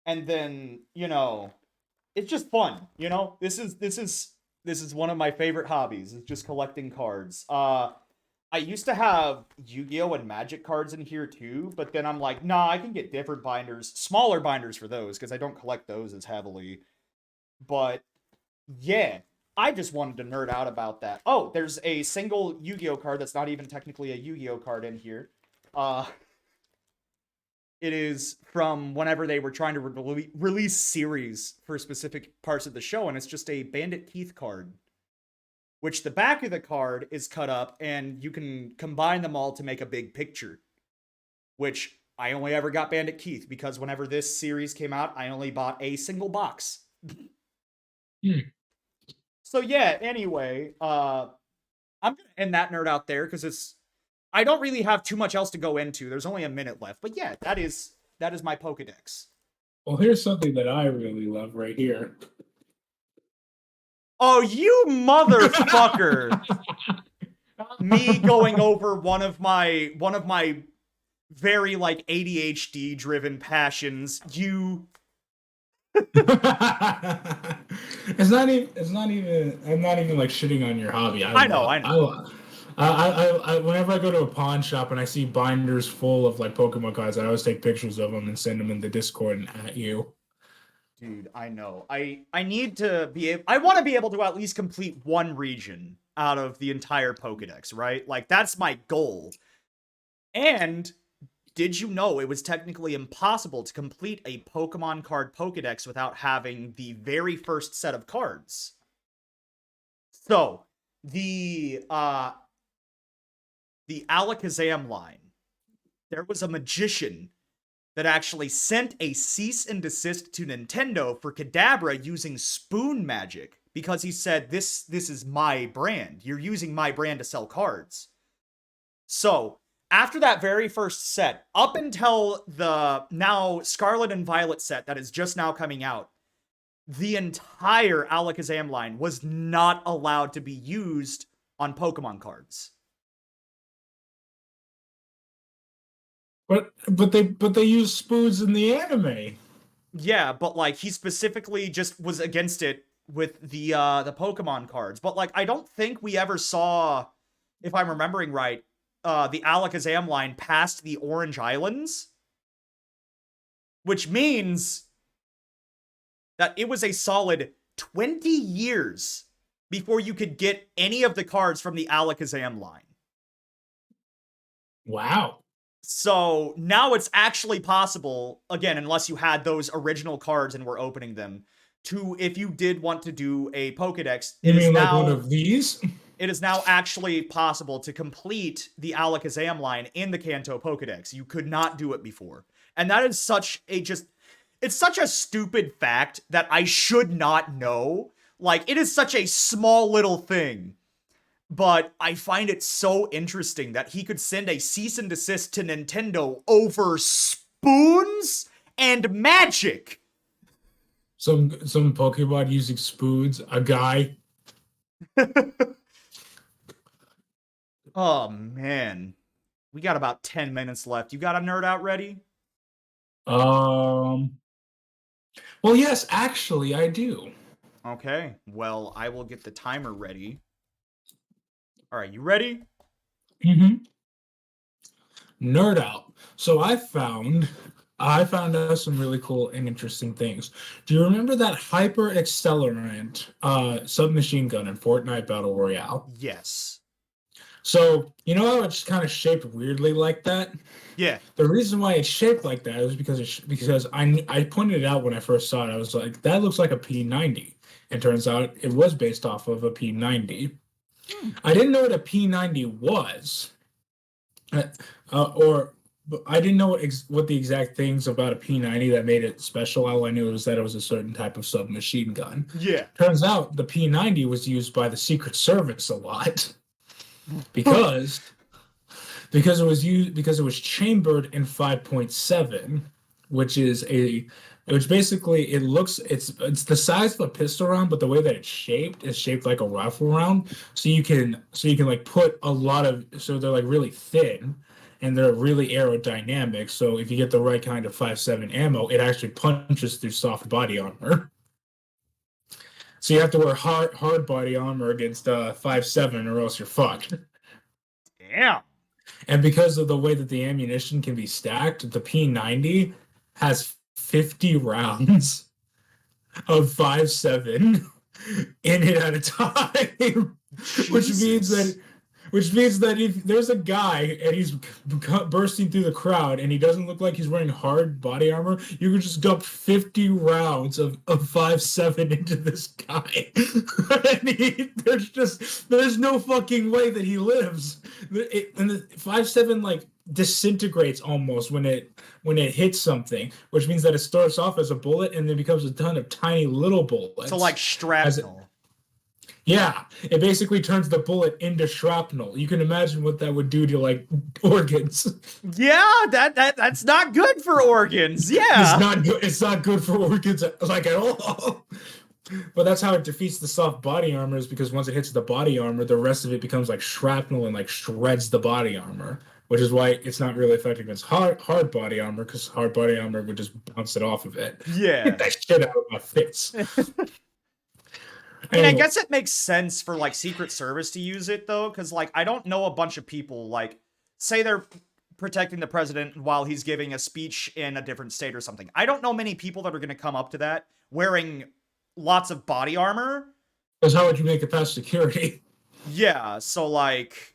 And then, you know, it's just fun, you know? This is one of my favorite hobbies, is just collecting cards. I used to have Yu-Gi-Oh! And Magic cards in here too, but then I'm like, nah, I can get different binders, smaller binders for those, because I don't collect those as heavily. But, yeah, I just wanted to nerd out about that. Oh, there's a single Yu-Gi-Oh! Card that's not even technically a Yu-Gi-Oh! Card in here. It is from whenever they were trying to release series for specific parts of the show, and it's just a Bandit Keith card, which the back of the card is cut up, and you can combine them all to make a big picture, which I only ever got Bandit Keith, because whenever this series came out, I only bought a single box. So yeah, anyway, I'm gonna end that nerd out there, because I don't really have too much else to go into. There's only a minute left, but yeah, that is my Pokedex. Well, here's something that I really love right here. Oh, you motherfucker! Me going over one of my very, like, ADHD driven passions. You. It's not even. I'm not even like shitting on your hobby. I know. I whenever I go to a pawn shop and I see binders full of like Pokemon cards, I always take pictures of them and send them in the Discord and at you. Dude, I know. I need to be able. I want to be able to at least complete one region out of the entire Pokedex, right? Like, that's my goal. And did you know it was technically impossible to complete a Pokemon card Pokedex without having the very first set of cards? So, the Alakazam line, there was a magician that actually sent a cease and desist to Nintendo for Kadabra using spoon magic, because he said, this is my brand. You're using my brand to sell cards. So, after that very first set, up until the now Scarlet and Violet set that is just now coming out, the entire Alakazam line was not allowed to be used on Pokemon cards. But they use spoons in the anime. Yeah, but like he specifically just was against it with the Pokemon cards. But like I don't think we ever saw, if I'm remembering right, the Alakazam line past the Orange Islands, which means that it was a solid 20 years before you could get any of the cards from the Alakazam line. Wow. So now it's actually possible, again, unless you had those original cards and were opening them, to, if you did want to do a Pokedex, You mean like one of these? it is now actually possible to complete the Alakazam line in the Kanto Pokedex. You could not do it before. And that is such a just... it's such a stupid fact that I should not know. Like, it is such a small little thing. But I find it so interesting that he could send a cease and desist to Nintendo over spoons and magic. Some Pokemon using spoons. A guy. Oh, man. We got about 10 minutes left. You got a nerd out ready? Well, yes, actually, I do. Okay. Well, I will get the timer ready. All right, you ready? Mm-hmm. Nerd out. So I found out some really cool and interesting things. Do you remember that hyper accelerant submachine gun in Fortnite Battle Royale? Yes. So you know how it's kind of shaped weirdly like that? Yeah. The reason why it's shaped like that is because I pointed it out when I first saw it. I was like, that looks like a P90. It turns out it was based off of a P90. I didn't know what a P90 was, or but I didn't know what the exact things about a P90 that made it special. All I knew was that it was a certain type of submachine gun. Yeah. Turns out the P90 was used by the Secret Service a lot because it was chambered in 5.7, which basically it's the size of a pistol round, but the way that it's shaped is shaped like a rifle round. So you can like put a lot of, so they're like really thin and they're really aerodynamic. So if you get the right kind of 5.7 ammo, it actually punches through soft body armor. So you have to wear hard body armor against 5.7 or else you're fucked. Damn. And because of the way that the ammunition can be stacked, the P90 has 50 rounds of 5.7 in it at a time, which means Jesus. that if there's a guy and he's bursting through the crowd and he doesn't look like he's wearing hard body armor, you can just dump 50 rounds of 5.7 into this guy. And there's no fucking way that he lives. And the 5.7 like disintegrates almost when it hits something, which means that it starts off as a bullet and then becomes a ton of tiny little bullets. So like shrapnel. Yeah, it basically turns the bullet into shrapnel. You can imagine what that would do to like organs. Yeah, that's not good for organs. It's Yeah. not good. It's not good for organs like at all. But that's how it defeats the soft body armor, is because once it hits the body armor, the rest of it becomes like shrapnel and like shreds the body armor. Which is why it's not really effective against hard body armor, because hard body armor would just bounce it off of it. Yeah. Get that shit out of my face. I mean, I guess it makes sense for like Secret Service to use it though, because like I don't know a bunch of people like say they're protecting the president while he's giving a speech in a different state or something. I don't know many people that are going to come up to that wearing lots of body armor. Because how would you make it past security? Yeah, so like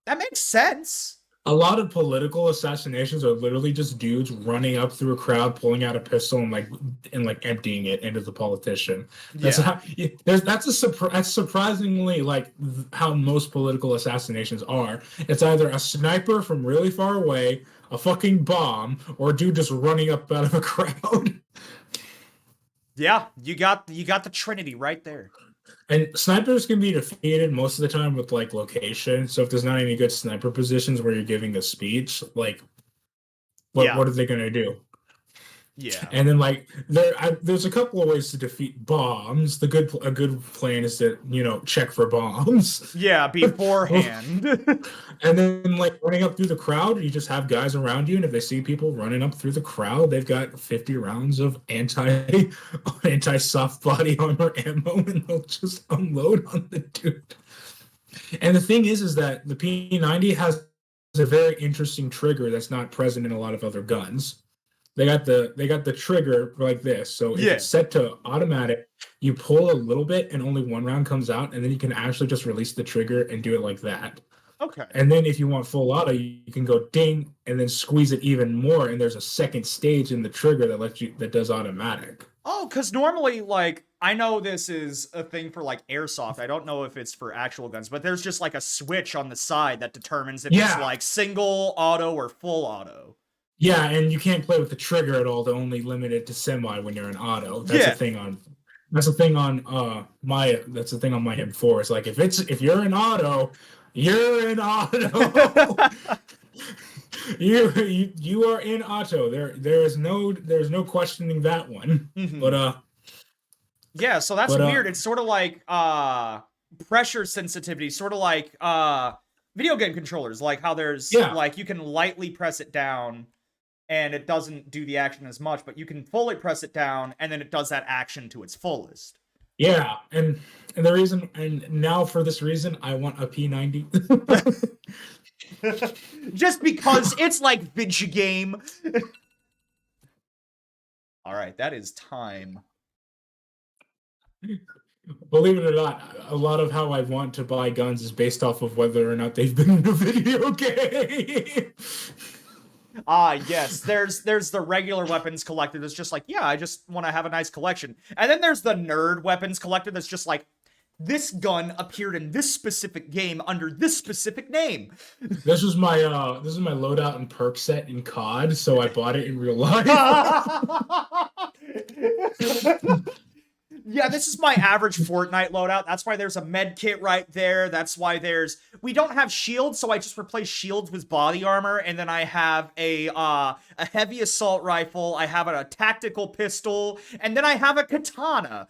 that makes sense. A lot of political assassinations are literally just dudes running up through a crowd, pulling out a pistol, and like emptying it into the politician. That's Yeah. how. That's surprisingly like how most political assassinations are. It's either a sniper from really far away, a fucking bomb, or a dude just running up out of a crowd. Yeah, you got the Trinity right there. And snipers can be defeated most of the time with like location. So if there's not any good sniper positions where you're giving a speech, like Yeah. what are they gonna do? Yeah. And then like there's a couple of ways to defeat bombs. A good plan is to check for bombs. Yeah, beforehand. And then like running up through the crowd, you just have guys around you, and if they see people running up through the crowd, they've got 50 rounds of anti soft body armor ammo, and they'll just unload on the dude. And the thing is that the P90 has a very interesting trigger that's not present in a lot of other guns. They got the trigger like this. So if it's set to automatic, you pull a little bit and only one round comes out, and then you can actually just release the trigger and do it like that. Okay. And then if you want full auto, you can go ding and then squeeze it even more, and there's a second stage in the trigger that does automatic. Oh, because normally, like, I know this is a thing for, like, airsoft. I don't know if it's for actual guns, but there's just, like, a switch on the side that determines if it's, like, single, auto, or full auto. Yeah, and you can't play with the trigger at all. They're only limited to semi when you're in auto. Yeah. That's a thing on my M4. It's like if you're in auto, you're in auto. You are in auto. There's no questioning that one. Mhm. But Yeah, so that's But, weird. It's sort of like pressure sensitivity, sort of like video game controllers, like how there's Yeah. like you can lightly press it down and it doesn't do the action as much, but you can fully press it down and then it does that action to its fullest. Yeah, and now for this reason, I want a P90. Just because it's like video game. All right, that is time. Believe it or not, a lot of how I want to buy guns is based off of whether or not they've been in a video game. Yes, there's the regular weapons collector that's just like, yeah, I just want to have a nice collection. And then there's the nerd weapons collector that's just like, this gun appeared in this specific game under this specific name. This is my loadout and perk set in COD, so I bought it in real life. Yeah, this is my average Fortnite loadout. That's why there's a med kit right there. That's why we don't have shields, so I just replace shields with body armor, and then I have a heavy assault rifle, I have a tactical pistol, and then I have a katana.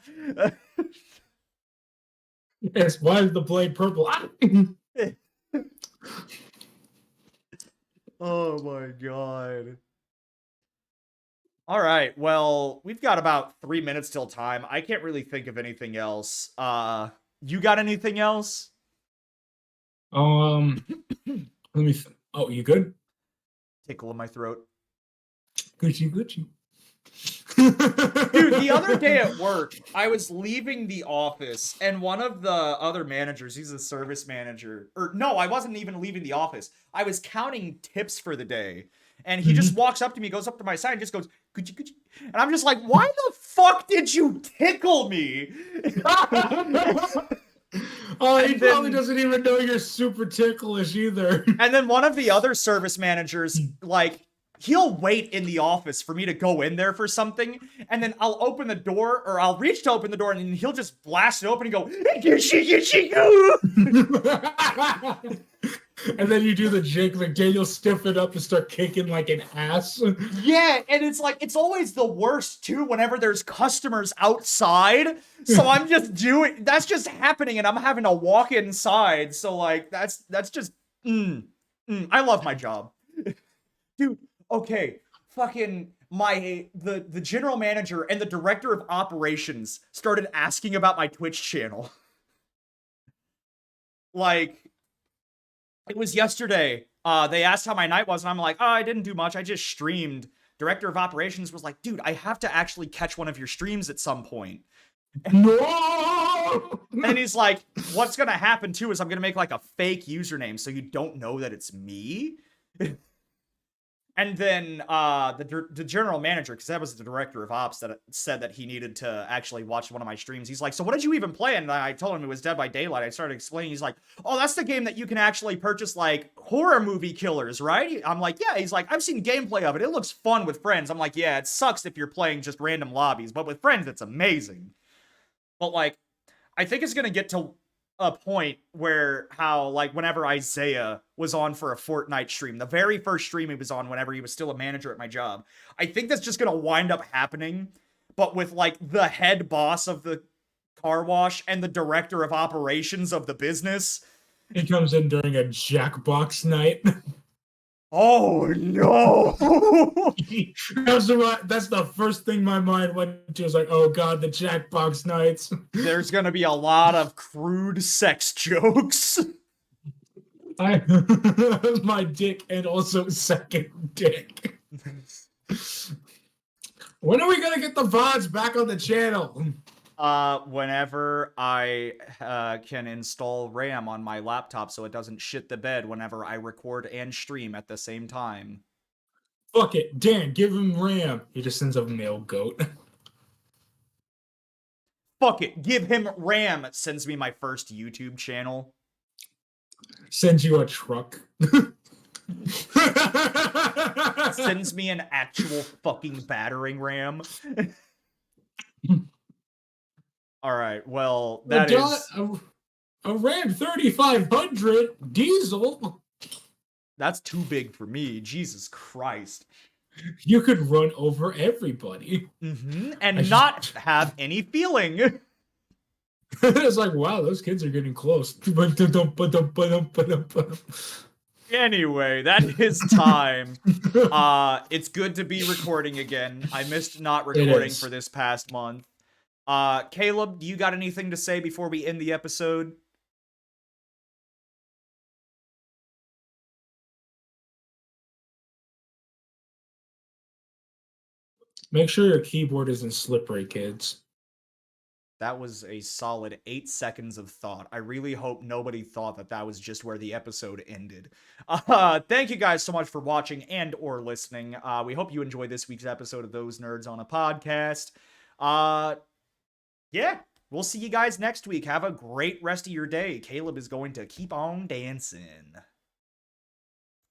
Yes, why is the blade purple? Oh my god. All right, well, we've got about 3 minutes till time. I can't really think of anything else. You got anything else? Let me. Oh, you good? Tickle in my throat. Gucci, Gucci. Dude, the other day at work, I was leaving the office, and one of the other managers, he's a service manager, or no, I wasn't even leaving the office. I was counting tips for the day, and he just walks up to me, goes up to my side, and just goes, Gucci, Gucci. And I'm just like, why the fuck did you tickle me? Oh, he probably doesn't even know you're super ticklish either. And then one of the other service managers, like, he'll wait in the office for me to go in there for something, and then I'll open the door, or I'll reach to open the door, and then he'll just blast it open and go, and then you do the jig, like Daniel stiff it up and start kicking like an ass. Yeah, and it's like, it's always the worst too whenever there's customers outside. So I'm just that's just happening, and I'm having to walk inside. So like, that's just, I love my job. Dude, okay, fucking the general manager and the director of operations started asking about my Twitch channel. Like, it was yesterday. They asked how my night was, and I'm like, oh, I didn't do much. I just streamed. Director of operations was like, dude, I have to actually catch one of your streams at some point. No! And he's like, what's gonna happen too is I'm gonna make like a fake username so you don't know that it's me. And then the general manager, because that was the director of ops, that said that he needed to actually watch one of my streams. He's like, so what did you even play? And I told him it was Dead by Daylight. I started explaining. He's like, oh, that's the game that you can actually purchase, like, horror movie killers, right? I'm like, yeah. He's like, I've seen gameplay of it. It looks fun with friends. I'm like, yeah, it sucks if you're playing just random lobbies, but with friends, it's amazing. But, like, I think it's going to get to a point where like whenever Isaiah was on for a Fortnite stream, the very first stream he was on whenever he was still a manager at my job, I think that's just gonna wind up happening, but with like the head boss of the car wash and the director of operations of the business. He comes in during a Jackbox night. Oh no! That's the first thing my mind went to. Was like, oh god, the Jackbox nights. There's gonna be a lot of crude sex jokes. My dick and also second dick. When are we gonna get the VODs back on the channel? Whenever I can install RAM on my laptop so it doesn't shit the bed whenever I record and stream at the same time. Fuck it. Dan, give him RAM. He just sends a male goat. Fuck it. Give him RAM. Sends me my first YouTube channel. Sends you a truck. Sends me an actual fucking battering ram. All right, well, that is... A Ram 3500 diesel. That's too big for me. Jesus Christ. You could run over everybody. And not have any feeling. It's like, wow, those kids are getting close. Anyway, that is time. It's good to be recording again. I missed not recording for this past month. Caleb, do you got anything to say before we end the episode? Make sure your keyboard isn't slippery, kids. That was a solid 8 seconds of thought. I really hope nobody thought that that was just where the episode ended. Thank you guys so much for watching and or listening. We hope you enjoyed this week's episode of Those Nerds on a Podcast. Yeah, we'll see you guys next week. Have a great rest of your day. Caleb is going to keep on dancing.